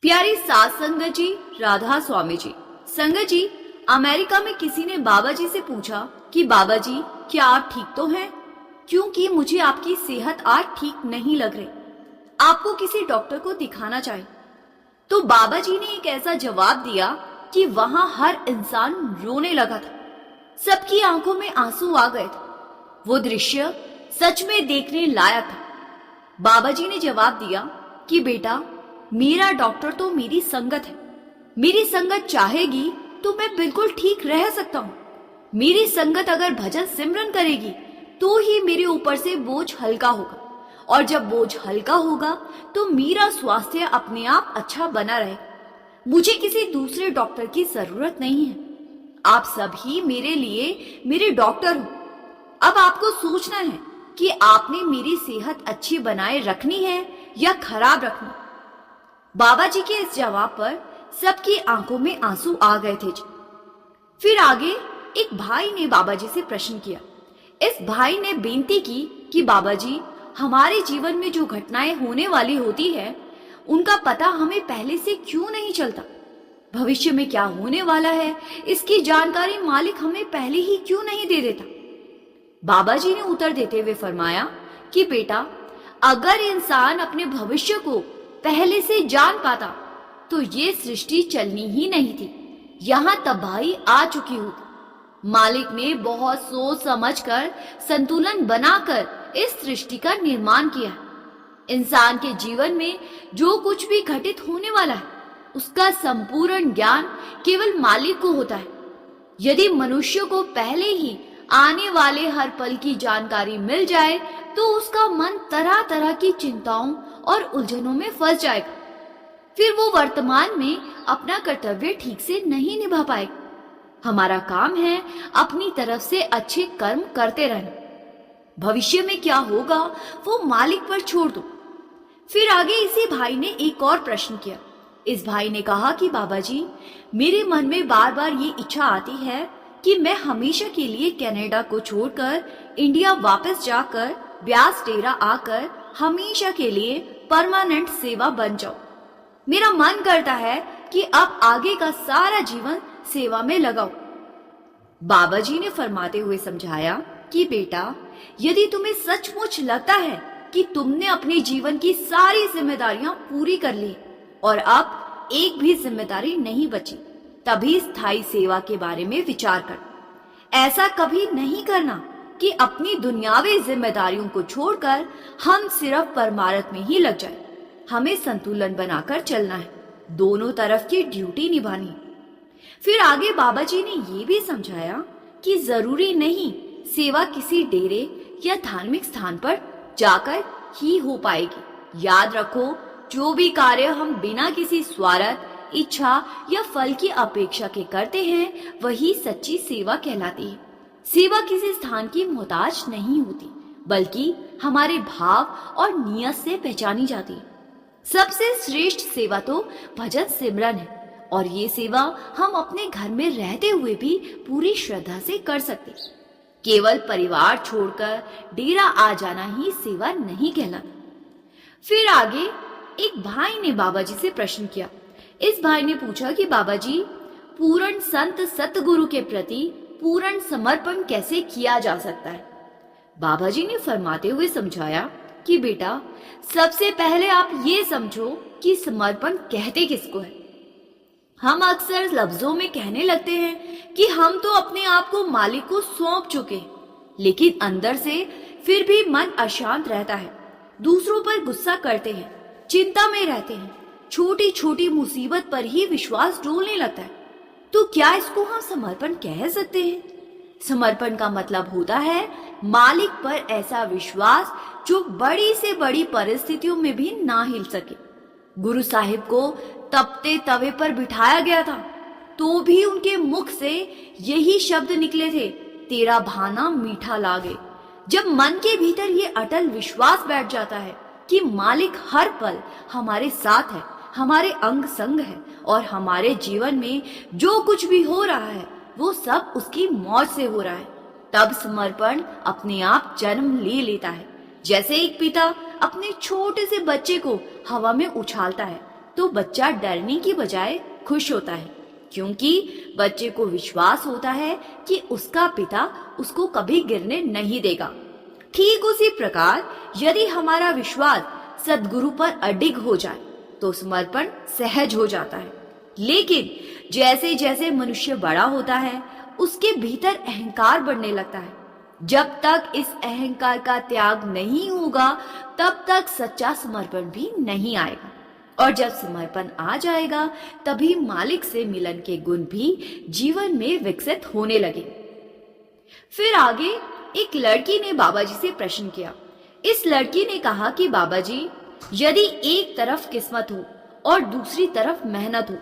प्यारी सात संगत जी, राधा स्वामी जी। संगत जी, अमेरिका में किसी ने बाबा जी से पूछा कि बाबा जी क्या आप ठीक तो हैं, क्योंकि मुझे आपकी सेहत आज ठीक नहीं लग रही, आपको किसी डॉक्टर को दिखाना चाहिए। तो बाबा जी ने एक ऐसा जवाब दिया कि वहां हर इंसान रोने लगा था, सबकी आंखों में आंसू आ गए थे। वो दृश्य सच में देखने लायक था। बाबा जी ने जवाब दिया कि बेटा, मेरा डॉक्टर तो मेरी संगत है, मेरी संगत चाहेगी तो मैं बिल्कुल ठीक रह सकता हूं। मेरी संगत अगर भजन सिमरन करेगी तो ही मेरे ऊपर से बोझ हल्का होगा, और जब बोझ हल्का होगा तो मेरा स्वास्थ्य अपने आप अच्छा बना रहेगा। मुझे किसी दूसरे डॉक्टर की जरूरत नहीं है। आप सभी मेरे लिए मेरे डॉक्टर हो। अब आपको सोचना है कि आपने मेरी सेहत अच्छी बनाए रखनी है या खराब रखनी। बाबा जी के इस जवाब पर सबकी आंखों में आंसू आ गए थे। फिर आगे एक भाई ने बाबा जी से प्रश्न किया। इस भाई ने बेनती की कि बाबा जी, हमारे जीवन में जो घटनाएं होने वाली होती है उनका पता हमें पहले से क्यों नहीं चलता? भविष्य में क्या होने वाला है इसकी जानकारी मालिक हमें पहले ही क्यों नहीं दे देता? बाबा जी ने उत्तर देते हुए फरमाया कि बेटा, अगर इंसान अपने भविष्य को पहले से जान पाता तो ये सृष्टि चलनी ही नहीं थी, यहाँ तबाही आ चुकी होती। मालिक ने बहुत सोच समझकर संतुलन बनाकर इस सृष्टि का निर्माण किया है। इंसान के जीवन में जो कुछ भी घटित होने वाला है उसका संपूर्ण ज्ञान केवल मालिक को होता है। यदि मनुष्य को पहले ही आने वाले हर पल की जानकारी मिल जाए तो उसका मन तरह तरह की चिंताओं और उलझनों में फंस जाएगा। फिर वो वर्तमान में अपना कर्तव्य ठीक से नहीं निभा पाएगा। हमारा काम है अपनी तरफ से अच्छे कर्म करते रहना। भविष्य में क्या होगा वो मालिक पर छोड़ दो। फिर आगे इसी भाई ने एक और प्रश्न किया। इस भाई ने कहा कि बाबा जी, मेरे मन में बार बार ये इच्छा आती है कि मैं हमेशा के लिए कनाडा को छोड़कर इंडिया वापस जाकर ब्यास डेरा आकर हमेशा के लिए परमानेंट सेवा बन जाऊं। मेरा मन करता है कि अब आगे का सारा जीवन सेवा में लगाऊं। बाबा जी ने फरमाते हुए समझाया कि बेटा, यदि तुम्हें सचमुच लगता है कि तुमने अपने जीवन की सारी जिम्मेदारियां पूरी कर ली और अब एक भी जिम्मेदारी नहीं बची, तभी स्थायी सेवा के बारे में विचार कर। ऐसा कभी नहीं करना कि अपनी दुनियावी जिम्मेदारियों को छोड़कर हम सिर्फ परमार्थ में ही लग जाए। हमें संतुलन बनाकर चलना है, दोनों तरफ की ड्यूटी निभानी। फिर आगे बाबा जी ने ये भी समझाया कि जरूरी नहीं सेवा किसी डेरे या धार्मिक स्थान पर जाकर ही हो पाएगी। याद रखो, जो भी कार्य हम बिना किसी स्वार्थ, इच्छा या फल की अपेक्षा के करते हैं वही सच्ची सेवा कहलाती है। सेवा किसी स्थान की मोहताज नहीं होती, बल्कि हमारे भाव और नियत से पहचानी जाती है। सबसे श्रेष्ठ सेवा तो भजन सिमरन है, और ये सेवा हम अपने घर में रहते हुए भी पूरी श्रद्धा से कर सकते। केवल परिवार छोड़कर डेरा आ जाना ही सेवा नहीं कहलाता। फिर आगे एक भाई ने बाबा जी से प्रश्न किया। इस भाई ने पूछा कि बाबा जी, पूर्ण संत सतगुरु के प्रति पूर्ण समर्पण कैसे किया जा सकता है? बाबा जी ने फरमाते हुए समझाया कि बेटा, सबसे पहले आप ये समझो कि समर्पण कहते किसको है। हम अक्सर लफ्जों में कहने लगते हैं कि हम तो अपने आप को मालिक को सौंप चुके हैं, लेकिन अंदर से फिर भी मन अशांत रहता है, दूसरों पर गुस्सा करते हैं, चिंता में रहते हैं, छोटी छोटी मुसीबत पर ही विश्वास डोलने लगता है। तो क्या इसको हम समर्पण कह सकते हैं? समर्पण का मतलब होता है मालिक पर ऐसा विश्वास जो बड़ी से बड़ी परिस्थितियों में भी ना हिल सके। गुरु साहिब को तपते तवे पर बिठाया गया था तो भी उनके मुख से यही शब्द निकले थे, तेरा भाना मीठा लागे। जब मन के भीतर ये अटल विश्वास बैठ जाता है कि मालिक हर पल हमारे साथ है, हमारे अंग संग है, और हमारे जीवन में जो कुछ भी हो रहा है वो सब उसकी मौज से हो रहा है, तब समर्पण अपने आप जन्म ले लेता है। जैसे एक पिता अपने छोटे से बच्चे को हवा में उछालता है तो बच्चा डरने की बजाय खुश होता है, क्योंकि बच्चे को विश्वास होता है कि उसका पिता उसको कभी गिरने नहीं देगा। ठीक उसी प्रकार यदि हमारा विश्वास सद्गुरु पर अडिग हो जाए तो समर्पण सहज हो जाता है। लेकिन जैसे जैसे मनुष्य बड़ा होता है उसके भीतर अहंकार बढ़ने लगता है। जब तक इस अहंकार का त्याग नहीं होगा तब तक सच्चा समर्पण भी नहीं आएगा, और जब समर्पण आ जाएगा तभी मालिक से मिलन के गुण भी जीवन में विकसित होने लगे। फिर आगे एक लड़की ने बाबा जी से प्रश्न किया। इस लड़की ने कहा कि बाबा जी, यदि एक तरफ किस्मत हो और दूसरी तरफ मेहनत हो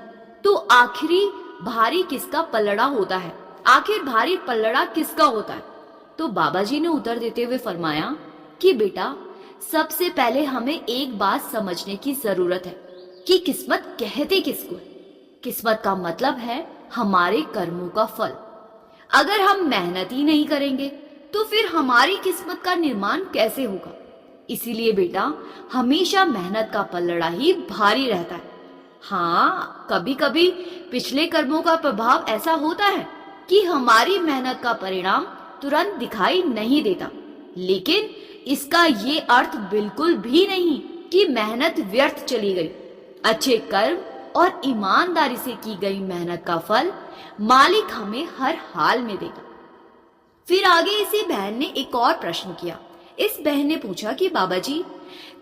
तो आखिरी भारी किसका पलड़ा होता है? आखिर भारी पलड़ा किसका होता है? तो बाबा जी ने उत्तर देते हुए फरमाया कि बेटा, सबसे पहले हमें एक बात समझने की जरूरत है कि किस्मत कहते किसको है। किस्मत का मतलब है हमारे कर्मों का फल। अगर हम मेहनत ही नहीं करेंगे तो फिर हमारी किस्मत का निर्माण कैसे होगा? इसीलिए बेटा, हमेशा मेहनत का पलड़ा ही भारी रहता है। हाँ, कभी कभी पिछले कर्मों का प्रभाव ऐसा होता है कि हमारी मेहनत का परिणाम तुरंत दिखाई नहीं देता, लेकिन इसका ये अर्थ बिल्कुल भी नहीं कि मेहनत व्यर्थ चली गई। अच्छे कर्म और ईमानदारी से की गई मेहनत का फल मालिक हमें हर हाल में देगा। फिर आगे इसी बहन ने एक और प्रश्न किया। इस बहन ने पूछा कि बाबा जी,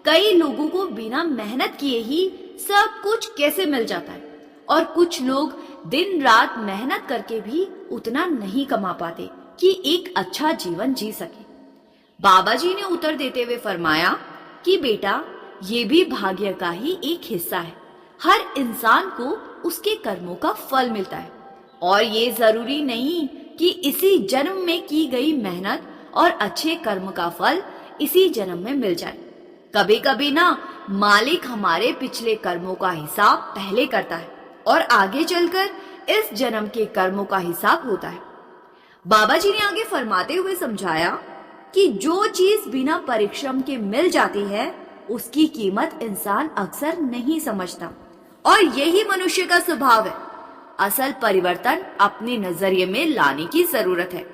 कई लोगों को बिना मेहनत किए ही सब कुछ कैसे मिल जाता है, और कुछ लोग दिन रात मेहनत करके भी उतना नहीं कमा पाते कि एक अच्छा जीवन जी सके। बाबा जी ने उत्तर देते हुए फरमाया कि बेटा, ये भी भाग्य का ही एक हिस्सा है। हर इंसान को उसके कर्मों का फल मिलता है, और ये जरूरी नहीं कि इसी जन्म में की गई मेहनत और अच्छे कर्म का फल इसी जन्म में मिल जाए। कभी कभी ना मालिक हमारे पिछले कर्मों का हिसाब पहले करता है और आगे चलकर इस जन्म के कर्मों का हिसाब होता है। बाबा जी ने आगे फरमाते हुए समझाया कि जो चीज बिना परिश्रम के मिल जाती है उसकी कीमत इंसान अक्सर नहीं समझता, और यही मनुष्य का स्वभाव है। असल परिवर्तन अपने नजरिए में लाने की जरूरत है।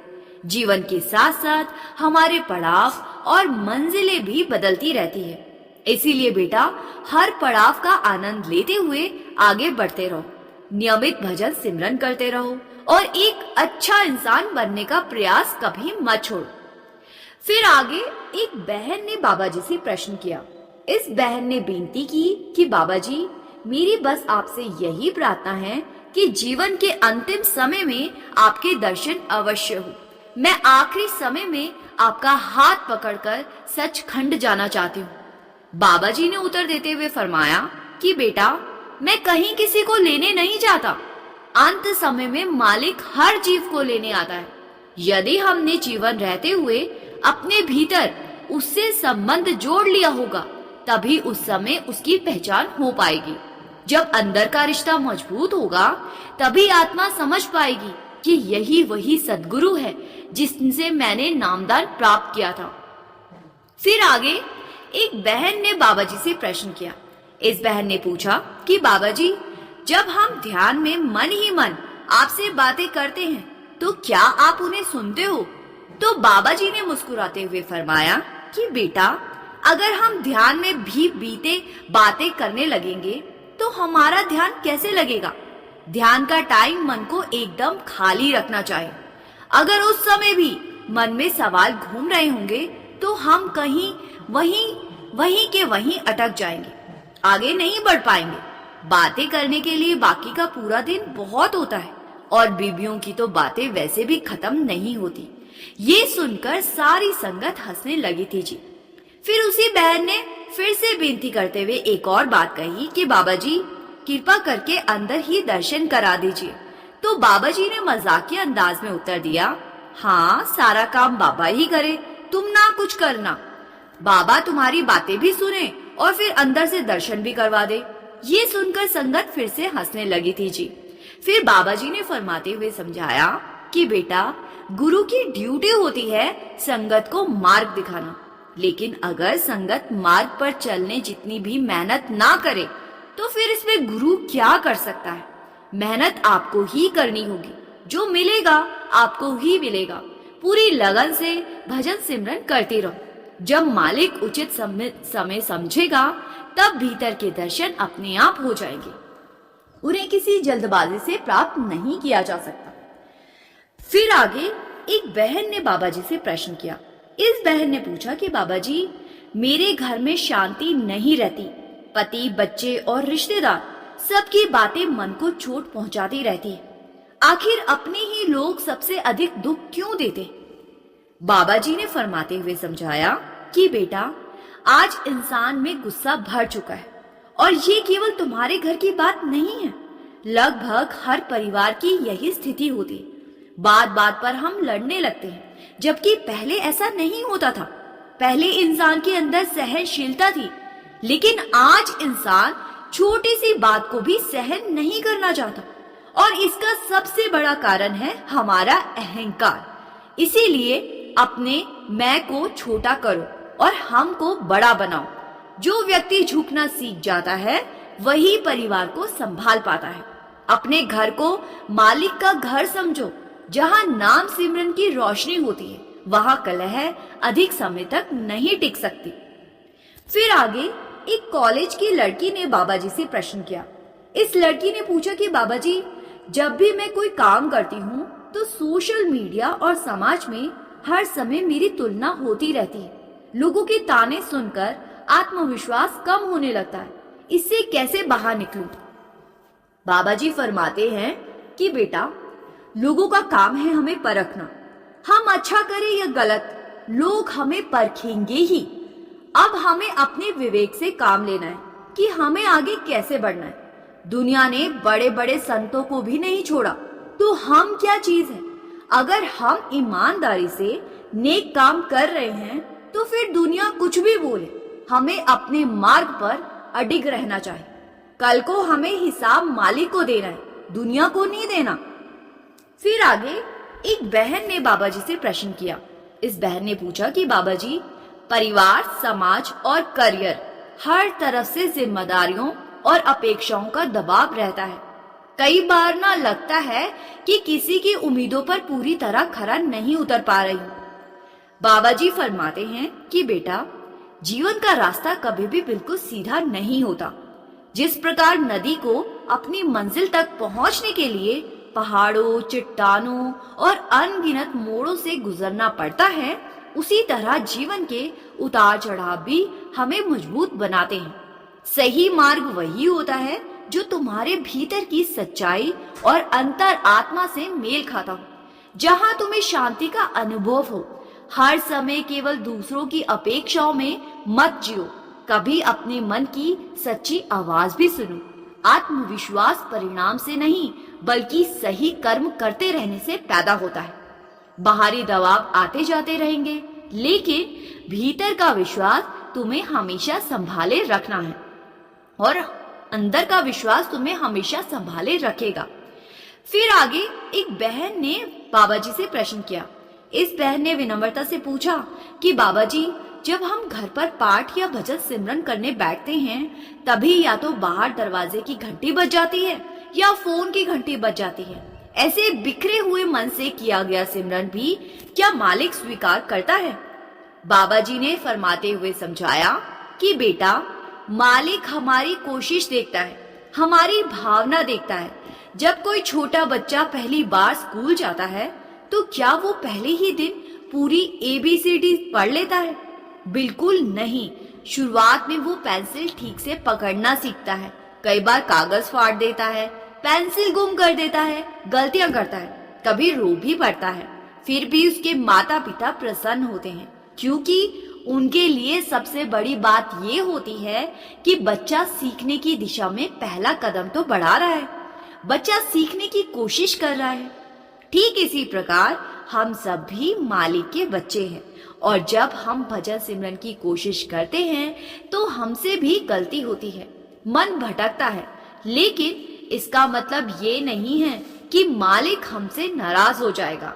जीवन के साथ साथ हमारे पड़ाव और मंजिलें भी बदलती रहती है। इसीलिए बेटा, हर पड़ाव का आनंद लेते हुए आगे बढ़ते रहो, नियमित भजन सिमरन करते रहो और एक अच्छा इंसान बनने का प्रयास कभी मत छोड़ो। फिर आगे एक बहन ने बाबा जी से प्रश्न किया। इस बहन ने बेनती की कि बाबा जी, मेरी बस आपसे यही प्रार्थना है कि जीवन के अंतिम समय में आपके दर्शन अवश्य हो। मैं आखिरी समय में आपका हाथ पकड़कर सचखंड जाना चाहती हूँ। बाबा जी ने उत्तर देते हुए फरमाया कि बेटा, मैं कहीं किसी को लेने नहीं जाता। अंत समय में मालिक हर जीव को लेने आता है। यदि हमने जीवन रहते हुए अपने भीतर उससे संबंध जोड़ लिया होगा तभी उस समय उसकी पहचान हो पाएगी। जब अंदर का रिश्ता मजबूत होगा तभी आत्मा समझ पाएगी कि यही वही सद्गुरु है जिससे मैंने नामदान प्राप्त किया था। फिर आगे एक बहन ने बाबा जी से प्रश्न किया। इस बहन ने पूछा कि बाबा जी, जब हम ध्यान में मन ही मन आपसे बातें करते हैं तो क्या आप उन्हें सुनते हो? तो बाबा जी ने मुस्कुराते हुए फरमाया कि बेटा, अगर हम ध्यान में भी बीते बातें करने लगेंगे तो हमारा ध्यान कैसे लगेगा? ध्यान का टाइम मन को एकदम खाली रखना चाहिए। अगर उस समय भी मन में सवाल घूम रहे होंगे तो हम कहीं वहीं के वहीं अटक जाएंगे, आगे नहीं बढ़ पाएंगे। बातें करने के लिए बाकी का पूरा दिन बहुत होता है और बीबियों की तो बातें वैसे भी खत्म नहीं होती। ये सुनकर सारी संगत हंसने लगी थी जी। फिर उसी बहन ने फिर से बेनती करते हुए एक और बात कही कि बाबा जी, कृपा करके अंदर ही दर्शन करा दीजिए। तो बाबा जी ने मजाकिया अंदाज में उत्तर दिया, हाँ, सारा काम बाबा ही करे, तुम ना कुछ करना। बाबा तुम्हारी बातें भी सुने और फिर अंदर से दर्शन भी करवा दे। ये सुनकर संगत फिर से हंसने लगी थी जी। फिर बाबा जी ने फरमाते हुए समझाया कि बेटा, गुरु की ड्यूटी होती है संगत को मार्ग दिखाना, लेकिन अगर संगत मार्ग पर चलने जितनी भी मेहनत ना करे तो फिर इसमें गुरु क्या कर सकता है? मेहनत आपको ही करनी होगी, जो मिलेगा आपको ही मिलेगा। पूरी लगन से भजन सिमरन करते रहो। जब मालिक उचित समय समझेगा तब भीतर के दर्शन अपने आप हो जाएंगे। उन्हें किसी जल्दबाजी से प्राप्त नहीं किया जा सकता। फिर आगे एक बहन ने बाबा जी से प्रश्न किया। इस बहन ने पूछा कि बाबा जी, मेरे घर में शांति नहीं रहती। पति, बच्चे और रिश्तेदार सबकी बातें मन को चोट पहुंचाती रहती है। आखिर अपने ही लोग सबसे अधिक दुख क्यों देते? बाबा जी ने फरमाते हुए समझाया कि बेटा, आज इंसान में गुस्सा भर चुका है और ये केवल तुम्हारे घर की बात नहीं है। लगभग हर परिवार की यही स्थिति होती है। बात बात पर हम लड़ने लगते हैं, जबकि पहले ऐसा नहीं होता था। पहले इंसान के अंदर सहनशीलता थी, लेकिन आज इंसान छोटी सी बात को भी सहन नहीं करना चाहता और इसका सबसे बड़ा कारण है हमारा अहंकार। इसीलिए अपने मैं को छोटा करो और हम को बड़ा बनाओ। जो व्यक्ति झुकना सीख जाता है वही परिवार को संभाल पाता है। अपने घर को मालिक का घर समझो। जहाँ नाम सिमरन की रोशनी होती है वहाँ कलह अधिक समय तक नहीं टिक सकती। फिर आगे एक कॉलेज की लड़की ने बाबा जी से प्रश्न किया। इस लड़की ने पूछा कि बाबा जी, जब भी मैं कोई काम करती हूँ तो सोशल मीडिया और समाज में हर समय मेरी तुलना होती रहती है। लोगों के ताने सुनकर आत्मविश्वास कम होने लगता है। इससे कैसे बाहर निकलूं? बाबा जी फरमाते हैं कि बेटा, लोगों का काम है हमें परखना। हम अच्छा करें या गलत, लोग हमें परखेंगे ही। अब हमें अपने विवेक से काम लेना है कि हमें आगे कैसे बढ़ना है। दुनिया ने बड़े बड़े संतों को भी नहीं छोड़ा, तो हम क्या चीज है? अगर हम ईमानदारी से नेक काम कर रहे हैं तो फिर दुनिया कुछ भी बोले, हमें अपने मार्ग पर अडिग रहना चाहिए। कल को हमें हिसाब मालिक को देना है, दुनिया को नहीं देना। फिर आगे एक बहन ने बाबा जी से प्रश्न किया। इस बहन ने पूछा कि बाबा जी, परिवार, समाज और करियर, हर तरफ से जिम्मेदारियों और अपेक्षाओं का दबाव रहता है। कई बार ना लगता है कि किसी की उम्मीदों पर पूरी तरह खरा नहीं उतर पा रही हूँ। बाबा जी फरमाते हैं कि बेटा, जीवन का रास्ता कभी भी बिल्कुल सीधा नहीं होता। जिस प्रकार नदी को अपनी मंजिल तक पहुंचने के लिए पहाड़ों, चट्टानों और अनगिनत मोड़ों से गुजरना पड़ता है, उसी तरह जीवन के उतार चढ़ाव भी हमें मजबूत बनाते हैं। सही मार्ग वही होता है जो तुम्हारे भीतर की सच्चाई और अंतर आत्मा से मेल खाता हो, जहां तुम्हें शांति का अनुभव हो। हर समय केवल दूसरों की अपेक्षाओं में मत जियो, कभी अपने मन की सच्ची आवाज भी सुनो। आत्मविश्वास परिणाम से नहीं बल्कि सही कर्म करते रहने से पैदा होता है। बाहरी दबाव आते जाते रहेंगे, लेकिन भीतर का विश्वास तुम्हें हमेशा संभाले रखना है और अंदर का विश्वास तुम्हें हमेशा संभाले रखेगा। फिर आगे एक बहन ने बाबा जी से प्रश्न किया। इस बहन ने विनम्रता से पूछा कि बाबा जी, जब हम घर पर पाठ या भजन सिमरन करने बैठते हैं तभी या तो बाहर दरवाजे की घंटी बज जाती है या फोन की घंटी बज जाती है। ऐसे बिखरे हुए मन से किया गया सिमरन भी क्या मालिक स्वीकार करता है? बाबा जी ने फरमाते हुए समझाया कि बेटा, मालिक हमारी कोशिश देखता है, हमारी भावना देखता है। जब कोई छोटा बच्चा पहली बार स्कूल जाता है तो क्या वो पहले ही दिन पूरी ABCD पढ़ लेता है? बिल्कुल नहीं। शुरुआत में वो पेंसिल ठीक से पकड़ना सीखता है, कई बार कागज फाड़ देता है, पेंसिल गुम कर देता है, गलतियां करता है, कभी रो भी पड़ता है। फिर भी उसके माता पिता प्रसन्न होते हैं, क्योंकि उनके लिए सबसे बड़ी बात ये होती है कि बच्चा सीखने की दिशा में पहला कदम तो बढ़ा रहा है, बच्चा सीखने की कोशिश कर रहा है। ठीक इसी प्रकार हम सब भी मालिक के बच्चे हैं और जब हम भजन सिमरन की कोशिश करते हैं तो हमसे भी गलती होती है, मन भटकता है, लेकिन इसका मतलब ये नहीं है कि मालिक हमसे नाराज हो जाएगा।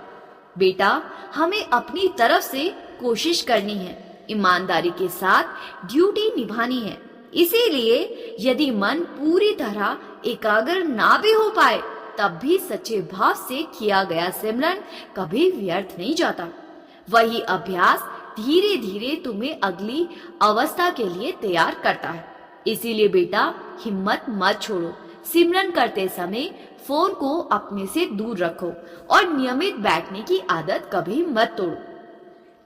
बेटा, हमें अपनी तरफ से कोशिश करनी है, ईमानदारी के साथ ड्यूटी निभानी है। इसीलिए यदि मन पूरी तरह एकाग्र ना भी हो पाए, तब भी सच्चे भाव से किया गया सिमरन कभी व्यर्थ नहीं जाता। वही अभ्यास धीरे धीरे तुम्हें अगली अवस्था के लिए तैयार करता है। इसीलिए बेटा, हिम्मत मत छोड़ो। सिमरन करते समय फोन को अपने से दूर रखो और नियमित बैठने की आदत कभी मत तोड़ो।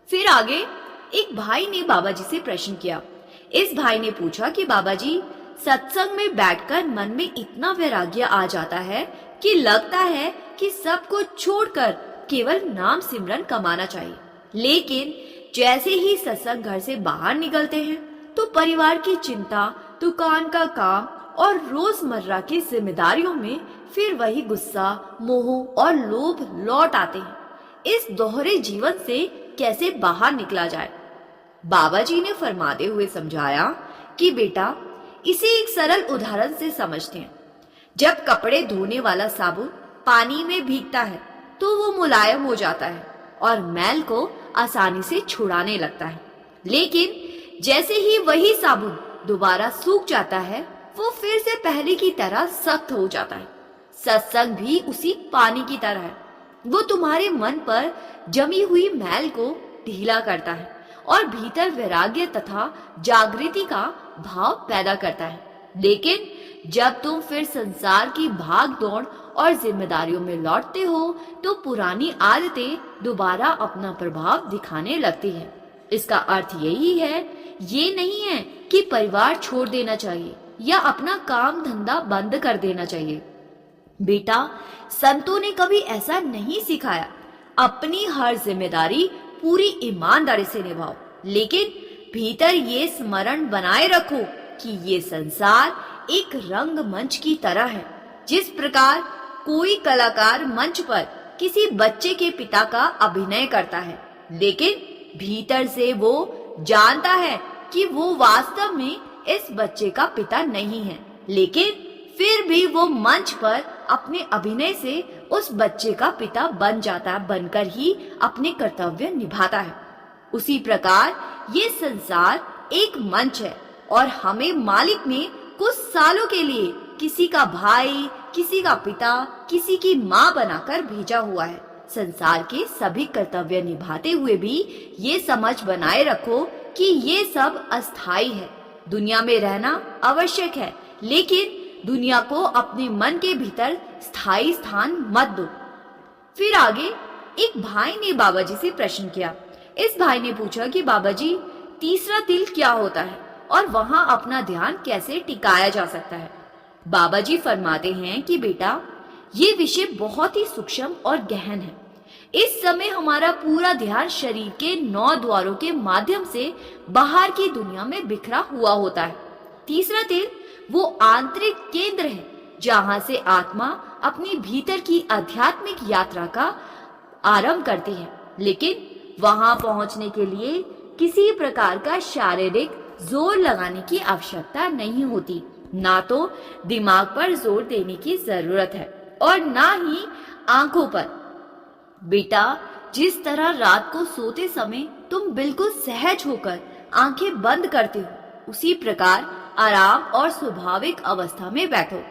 फिर आगे एक भाई ने बाबा जी से प्रश्न किया। इस भाई ने पूछा कि बाबा जी, सत्संग में बैठकर मन में इतना वैराग्य आ जाता है कि लगता है कि सब कुछ छोड़कर केवल नाम सिमरन कमाना चाहिए, लेकिन जैसे ही सत्संग घर से बाहर निकलते हैं तो परिवार की चिंता, दुकान का काम और रोजमर्रा की जिम्मेदारियों में फिर वही गुस्सा, मोह और लोभ लौट आते हैं। इस दोहरे जीवन से कैसे बाहर निकला जाए? बाबा जी ने फरमाते हुए समझाया कि बेटा, इसे एक सरल उदाहरण से समझते हैं। जब कपड़े धोने वाला साबुन पानी में भीगता है तो वो मुलायम हो जाता है और मैल को आसानी से छुड़ाने लगता है, लेकिन जैसे ही वही साबुन दोबारा सूख जाता है, वो फिर से पहले की तरह सख्त हो जाता है। सत्संग भी उसी पानी की तरह है। वो तुम्हारे मन पर जमी हुई मैल को ढीला करता है और भीतर वैराग्य तथा जागृति का भाव पैदा करता है। लेकिन जब तुम फिर संसार की भाग दौड़ और जिम्मेदारियों में लौटते हो तो पुरानी आदतें दोबारा अपना प्रभाव दिखाने लगती है। इसका अर्थ यही है, ये नहीं है कि परिवार छोड़ देना चाहिए या अपना काम धंधा बंद कर देना चाहिए। बेटा, संतों ने कभी ऐसा नहीं सिखाया। अपनी हर जिम्मेदारी पूरी ईमानदारी से निभाओ, लेकिन भीतर ये स्मरण बनाए रखो कि ये संसार एक रंगमंच की तरह है। जिस प्रकार कोई कलाकार मंच पर किसी बच्चे के पिता का अभिनय करता है, लेकिन भीतर से वो जानता है कि वो वास्तव में इस बच्चे का पिता नहीं है, लेकिन फिर भी वो मंच पर अपने अभिनय से उस बच्चे का पिता बन जाता है, बनकर ही अपने कर्तव्य निभाता है। उसी प्रकार ये संसार एक मंच है और हमें मालिक ने कुछ सालों के लिए किसी का भाई, किसी का पिता, किसी की माँ बनाकर भेजा हुआ है। संसार के सभी कर्तव्य निभाते हुए भी ये समझ बनाए रखो कि ये सब अस्थाई है। दुनिया में रहना आवश्यक है, लेकिन दुनिया को अपने मन के भीतर स्थायी स्थान मत दो। फिर आगे एक भाई ने बाबा जी से प्रश्न किया। इस भाई ने पूछा कि बाबा जी, तीसरा दिल क्या होता है और वहां अपना ध्यान कैसे टिकाया जा सकता है? बाबा जी फरमाते हैं कि बेटा, ये विषय बहुत ही सूक्ष्म और गहन है। इस समय हमारा पूरा ध्यान शरीर के 9 द्वारों के माध्यम से बाहर की दुनिया में बिखरा हुआ होता है। तीसरा दिल वो आंतरिक केंद्र है जहां से आत्मा अपनी भीतर की आध्यात्मिक यात्रा का आरंभ करती है, लेकिन वहां पहुंचने के लिए किसी प्रकार का शारीरिक जोर लगाने की आवश्यकता नहीं होती। ना तो दिमाग पर जोर देने की जरूरत है और ना ही आंखों पर। बेटा, जिस तरह रात को सोते समय तुम बिल्कुल सहज होकर आंखें बंद करते हो, उसी प्रकार आराम और स्वाभाविक अवस्था में बैठो।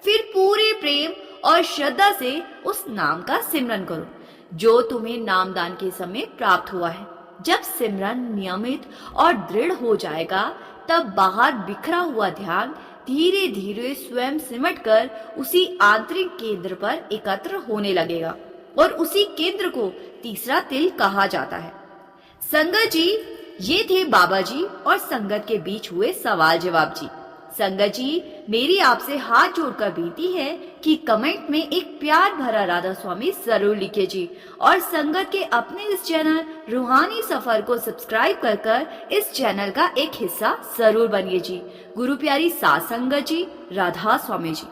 फिर पूरे प्रेम और श्रद्धा से उस नाम का सिमरन करो जो तुम्हें नामदान के समय प्राप्त हुआ है। जब सिमरन नियमित और दृढ़ हो जाएगा, तब बाहर बिखरा हुआ ध्यान धीरे धीरे स्वयं सिमट कर उसी आंतरिक केंद्र पर एकत्र होने लगेगा और उसी केंद्र को तीसरा तिल कहा जाता है। संगत जी, ये थे बाबा जी और संगत के बीच हुए सवाल जवाब जी। संगत जी, मेरी आपसे हाथ जोड़कर विनती है कि कमेंट में एक प्यार भरा राधा स्वामी जरूर लिखिए जी, और संगत के अपने इस चैनल रूहानी सफर को सब्सक्राइब कर इस चैनल का एक हिस्सा जरूर बनिए जी। गुरु प्यारी सात संगत जी, राधा स्वामी जी।